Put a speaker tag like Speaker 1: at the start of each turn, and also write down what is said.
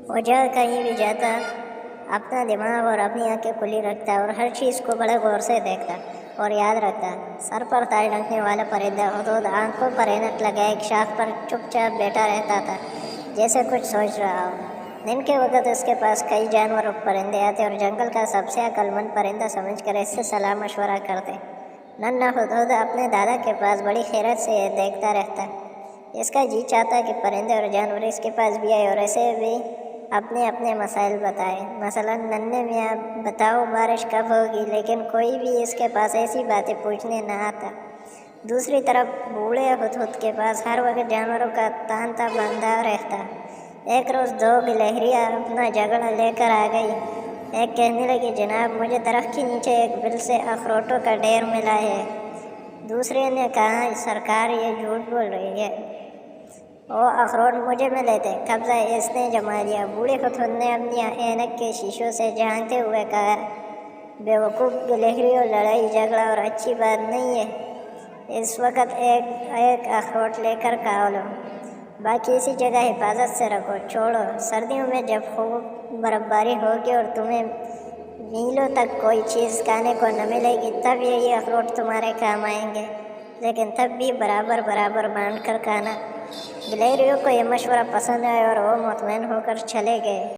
Speaker 1: وہ جب کہیں بھی جاتا اپنا دماغ اور اپنی آنکھیں کھلی رکھتا اور ہر چیز کو بڑے غور سے دیکھتا اور یاد رکھتا۔ سر پر تاج رکھنے والا پرندہ ہدہد آنکھوں پر اینک لگائے ایک شاخ پر چپ چاپ بیٹھا رہتا تھا، جیسے کچھ سوچ رہا ہو۔ دن کے وقت اس کے پاس کئی جانور اور پرندے آتے اور جنگل کا سب سے عقل مند پرندہ سمجھ کر اس سے صلاح مشورہ کرتے۔ ننھا ہدہد اپنے دادا کے پاس بڑی حیرت سے یہ دیکھتا رہتا۔ اس کا جی چاہتا کہ پرندے اور جانور اس کے پاس بھی آئے اور اسے بھی اپنے اپنے مسائل بتائے۔ مثلاً، ننھے میاں بتاؤ بارش کب ہوگی، لیکن کوئی بھی اس کے پاس ایسی باتیں پوچھنے نہ آتا۔ دوسری طرف بوڑھے ہدہد کے پاس ہر وقت جانوروں کا تانتا بندھا رہتا۔ ایک روز دو گلہریاں اپنا جھگڑا لے کر آ گئی۔ ایک کہنے لگی، جناب مجھے درخت کے نیچے ایک بل سے اخروٹوں کا ڈھیر ملا ہے۔ دوسرے نے کہا، سرکار یہ جھوٹ بول رہی ہے، وہ اخروٹ مجھے ملے تھے، قبضہ اس نے جما لیا۔ بوڑھے ہدہد نے اپنی اینک کے شیشوں سے جھانکتے ہوئے کہا، بے وقوف گلہریوں، لڑائی جھگڑا اور اچھی بات نہیں ہے۔ اس وقت ایک اخروٹ لے کر کھا لو، باقی اسی جگہ حفاظت سے رکھو، چھوڑو۔ سردیوں میں جب خوب برف باری ہوگی اور تمہیں میلوں تک کوئی چیز کھانے کو نہ ملے گی، تب یہی اخروٹ تمہارے کام آئیں گے، لیکن تب بھی برابر برابر بانٹ کر کھانا۔ گلہریوں کو یہ مشورہ پسند آیا اور وہ مطمئن ہو کر چلے گئے۔